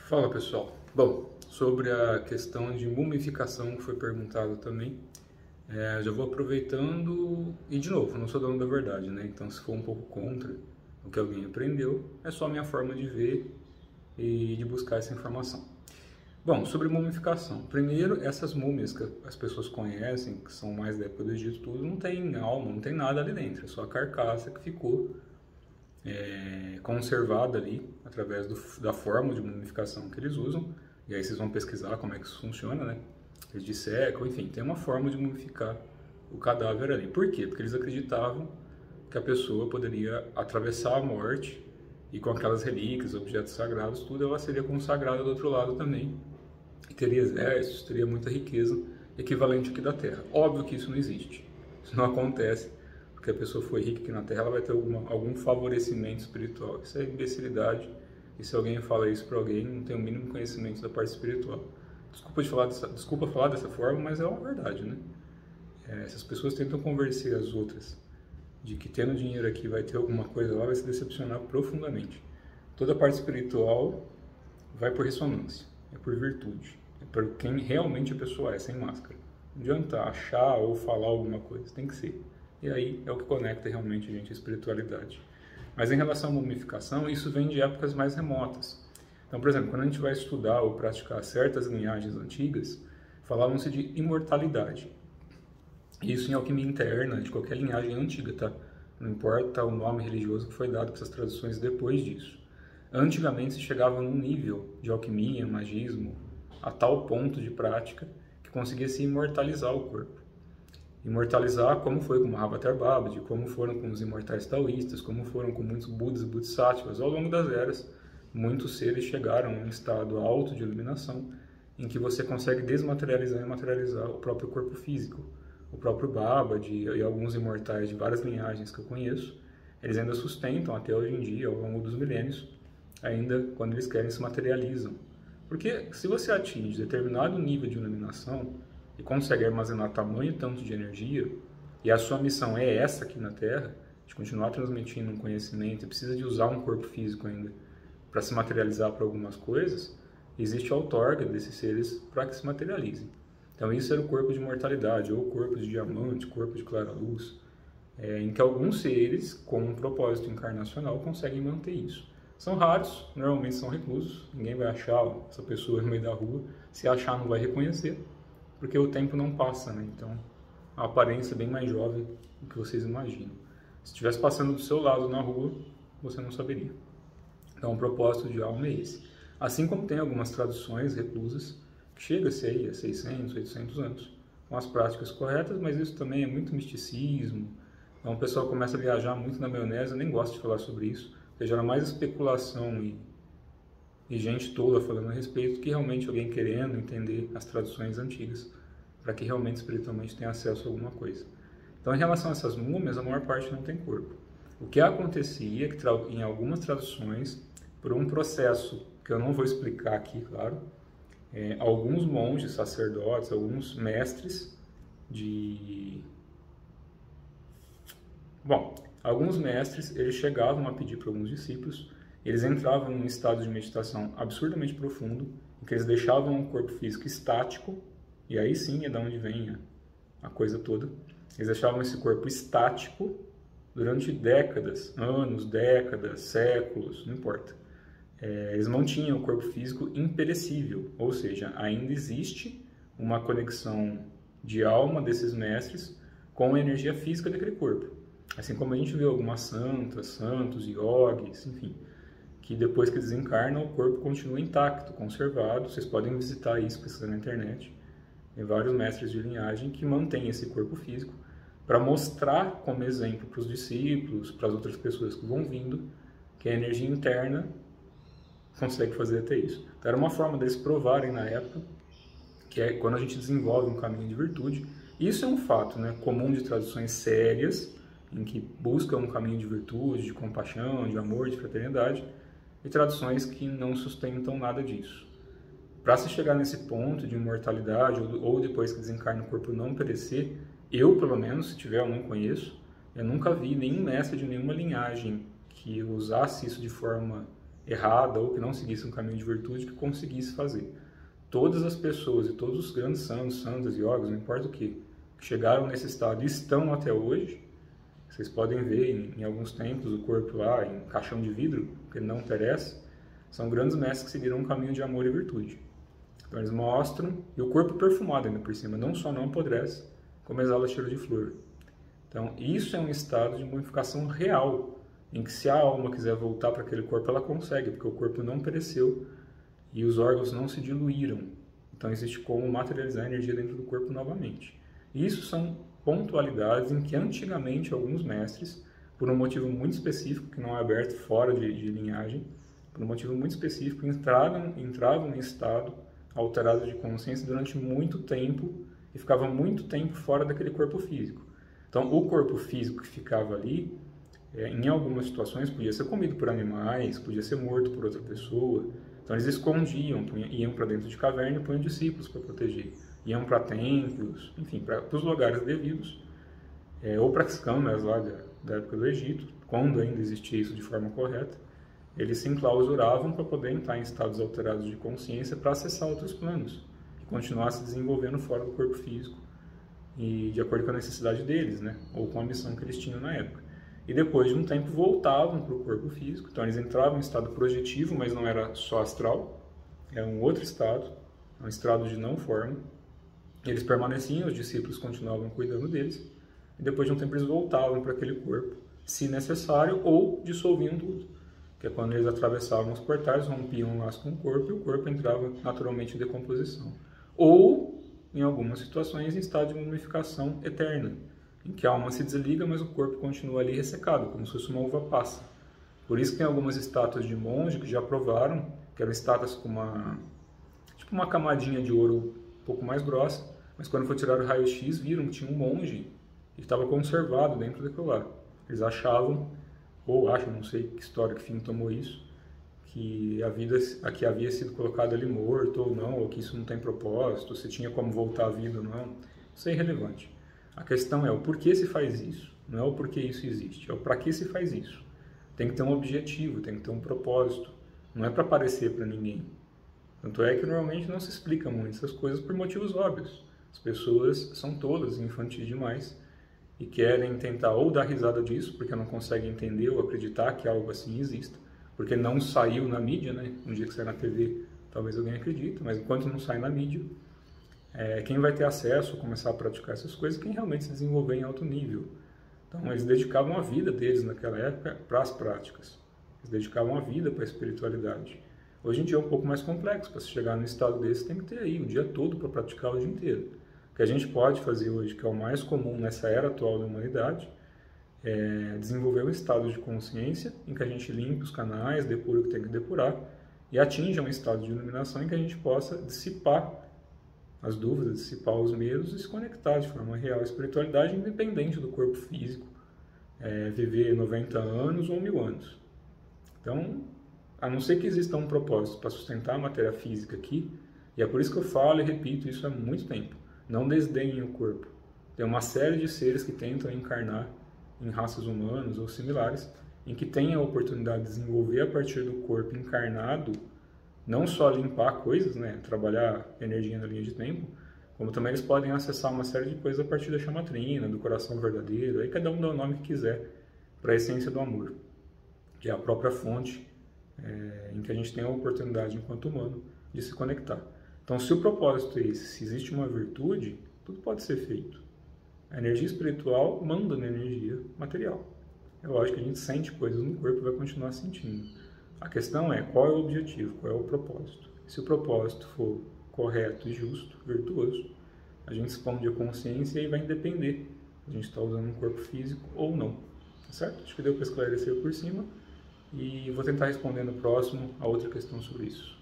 Fala pessoal. Bom, sobre a questão de mumificação que foi perguntado também, já vou aproveitando e de novo, não sou dono da verdade, né? Então se for um pouco contra o que alguém aprendeu, é só a minha forma de ver e de buscar essa informação. Bom, sobre mumificação. Primeiro, essas múmias que as pessoas conhecem, que são mais da época do Egito, tudo, não tem alma, não tem nada ali dentro, é só a carcaça que ficou conservada ali através da forma de mumificação que eles usam. E aí vocês vão pesquisar como é que isso funciona, né? Eles dissecam, enfim, tem uma forma de mumificar o cadáver ali. Por quê? Porque eles acreditavam que a pessoa poderia atravessar a morte e com aquelas relíquias, objetos sagrados, tudo, ela seria consagrada do outro lado também. E teria exércitos, teria muita riqueza equivalente aqui da Terra. Óbvio que isso não existe. Isso não acontece. Porque a pessoa foi rica aqui na Terra, ela vai ter algum favorecimento espiritual. Isso é imbecilidade. E se alguém fala isso para alguém, não tem o mínimo conhecimento da parte espiritual. Desculpa falar dessa forma, mas é uma verdade, né? Essas pessoas tentam convencer as outras de que tendo dinheiro aqui vai ter alguma coisa lá, vai se decepcionar profundamente. Toda a parte espiritual vai por ressonância, é por virtude, é por quem realmente a pessoa é, sem máscara. Não adianta achar ou falar alguma coisa, tem que ser. E aí é o que conecta realmente a gente à espiritualidade. Mas em relação à mumificação, isso vem de épocas mais remotas. Então, por exemplo, quando a gente vai estudar ou praticar certas linhagens antigas, falavam-se de imortalidade. Isso em alquimia interna de qualquer linhagem antiga, tá? Não importa o nome religioso que foi dado para essas traduções depois disso. Antigamente se chegava num nível de alquimia, magismo, a tal ponto de prática que conseguia se imortalizar o corpo. Imortalizar como foi com Mahavatar Babaji, como foram com os imortais taoístas, como foram com muitos budas e bodhisattvas. Ao longo das eras, muitos seres chegaram a um estado alto de iluminação em que você consegue desmaterializar e materializar o próprio corpo físico. O próprio Babaji e alguns imortais de várias linhagens que eu conheço, eles ainda sustentam até hoje em dia, ao longo dos milênios, ainda quando eles querem se materializam. Porque se você atinge determinado nível de iluminação e consegue armazenar tamanho tanto de energia, e a sua missão é essa aqui na Terra, de continuar transmitindo um conhecimento, e precisa de usar um corpo físico ainda para se materializar para algumas coisas, existe a outorga desses seres para que se materializem. Então isso era o corpo de imortalidade, ou corpo de diamante, corpo de clara-luz, em que alguns seres, com um propósito encarnacional, conseguem manter isso. São raros, normalmente são reclusos, ninguém vai achar essa pessoa no meio da rua, se achar não vai reconhecer, porque o tempo não passa, né? Então a aparência é bem mais jovem do que vocês imaginam. Se estivesse passando do seu lado na rua, você não saberia. Então o propósito de alma é esse. Assim como tem algumas traduções reclusas, que chega-se aí a 600, 800 anos, com as práticas corretas, mas isso também é muito misticismo. Então o pessoal começa a viajar muito na maionese, eu nem gosto de falar sobre isso, porque gera mais especulação e gente tola falando a respeito do que realmente alguém querendo entender as traduções antigas, para que realmente espiritualmente tenha acesso a alguma coisa. Então, em relação a essas múmias, a maior parte não tem corpo. O que acontecia é que em algumas traduções, por um processo que eu não vou explicar aqui, claro, alguns monges, sacerdotes, alguns mestres alguns mestres, eles chegavam a pedir para alguns discípulos, eles entravam em um estado de meditação absurdamente profundo, em que eles deixavam o corpo físico estático, e aí sim é da onde vem a coisa toda. Eles deixavam esse corpo estático durante décadas, anos, décadas, séculos, não importa. Eles mantinham o corpo físico imperecível, ou seja, ainda existe uma conexão de alma desses mestres com a energia física daquele corpo. Assim como a gente vê algumas santas, santos, yogis, enfim, que depois que desencarnam o corpo continua intacto, conservado. Vocês podem visitar isso, pesquisar na internet. Tem vários mestres de linhagem que mantêm esse corpo físico para mostrar como exemplo para os discípulos, para as outras pessoas que vão vindo, que a energia interna consegue fazer até isso. Então, era uma forma deles provarem na época que é quando a gente desenvolve um caminho de virtude. Isso é um fato, né, comum de traduções sérias, em que buscam um caminho de virtude, de compaixão, de amor, de fraternidade, e traduções que não sustentam nada disso. Para se chegar nesse ponto de imortalidade, ou depois que desencarna o corpo não perecer, eu, pelo menos, se tiver, eu não conheço, eu nunca vi nenhum mestre de nenhuma linhagem que usasse isso de forma errada ou que não seguisse um caminho de virtude que conseguisse fazer. Todas as pessoas e todos os grandes santos, santas, yogis, não importa o que chegaram nesse estado e estão até hoje. Vocês podem ver em alguns templos o corpo lá em caixão de vidro, que não interessa. São grandes mestres que seguiram um caminho de amor e virtude. Então eles mostram, e o corpo perfumado ainda por cima, não só não apodrece, como exala cheiro de flor. Então isso é um estado de mumificação real, em que se a alma quiser voltar para aquele corpo, ela consegue, porque o corpo não pereceu e os órgãos não se diluíram. Então existe como materializar a energia dentro do corpo novamente. E isso são pontualidades em que antigamente alguns mestres, por um motivo muito específico, que não é aberto fora de linhagem, por um motivo muito específico, entravam em estado alterado de consciência durante muito tempo e ficavam muito tempo fora daquele corpo físico. Então o corpo físico que ficava ali, em algumas situações podia ser comido por animais, podia ser morto por outra pessoa. Então eles escondiam, iam para dentro de caverna e punham discípulos para proteger. Iam para templos, enfim, para os lugares devidos, ou para as câmaras lá da época do Egito, quando ainda existia isso de forma correta. Eles se enclausuravam para poder entrar em estados alterados de consciência para acessar outros planos e continuar se desenvolvendo fora do corpo físico e de acordo com a necessidade deles, né? Ou com a missão que eles tinham na época. E depois de um tempo voltavam para o corpo físico, então eles entravam em estado projetivo, mas não era só astral, era um outro estado, um estado de não forma. Eles permaneciam, os discípulos continuavam cuidando deles, e depois de um tempo eles voltavam para aquele corpo, se necessário, ou dissolviam tudo, que é quando eles atravessavam os portais, rompiam o laço com o corpo, e o corpo entrava naturalmente em decomposição. Ou, em algumas situações, em estado de mumificação eterna, em que a alma se desliga, mas o corpo continua ali ressecado, como se fosse uma uva passa. Por isso que tem algumas estátuas de monge que já provaram, que eram estátuas com uma camadinha de ouro um pouco mais grossa, mas quando foi tirar o raio-x, viram que tinha um monge que estava conservado dentro daquilo lá. Eles achavam, ou acham, não sei que história, que fim tomou isso, que aqui havia sido colocado ali morto ou não, ou que isso não tem propósito, se tinha como voltar à vida ou não. Isso é irrelevante. A questão é o porquê se faz isso, não é o porquê isso existe, é o para que se faz isso. Tem que ter um objetivo, tem que ter um propósito, não é para aparecer para ninguém. Tanto é que normalmente não se explica muito essas coisas por motivos óbvios. As pessoas são tolas, infantis demais, e querem tentar ou dar risada disso, porque não conseguem entender ou acreditar que algo assim exista, porque não saiu na mídia, né? Um dia que sair na TV, talvez alguém acredite, mas enquanto não sai na mídia, quem vai ter acesso a começar a praticar essas coisas é quem realmente se desenvolver em alto nível. Então, eles dedicavam a vida deles naquela época para as práticas. Eles dedicavam a vida para a espiritualidade. Hoje em dia é um pouco mais complexo. Para se chegar num estado desse, tem que ter aí o dia todo para praticar o dia inteiro. O que a gente pode fazer hoje, que é o mais comum nessa era atual da humanidade, é desenvolver um estado de consciência em que a gente limpe os canais, depura o que tem que depurar e atinja um estado de iluminação em que a gente possa dissipar as dúvidas, dissipar os medos e se conectar de forma real à espiritualidade, independente do corpo físico, viver 90 anos ou 1000 anos. Então, a não ser que exista um propósito para sustentar a matéria física aqui, e é por isso que eu falo e repito isso há muito tempo, não desdenhem o corpo. Tem uma série de seres que tentam encarnar em raças humanas ou similares, em que têm a oportunidade de desenvolver a partir do corpo encarnado, não só limpar coisas, né, trabalhar energia na linha de tempo, como também eles podem acessar uma série de coisas a partir da chamatrina, do coração verdadeiro, aí cada um dá o nome que quiser para a essência do amor, que é a própria fonte em que a gente tem a oportunidade, enquanto humano, de se conectar. Então, se o propósito é esse, se existe uma virtude, tudo pode ser feito. A energia espiritual manda na energia material. É lógico que a gente sente coisas no corpo e vai continuar sentindo. A questão é qual é o objetivo, qual é o propósito. Se o propósito for correto e justo, virtuoso, a gente expande a consciência e vai depender se a gente está usando um corpo físico ou não. Tá certo? Acho que deu para esclarecer por cima e vou tentar responder no próximo a outra questão sobre isso.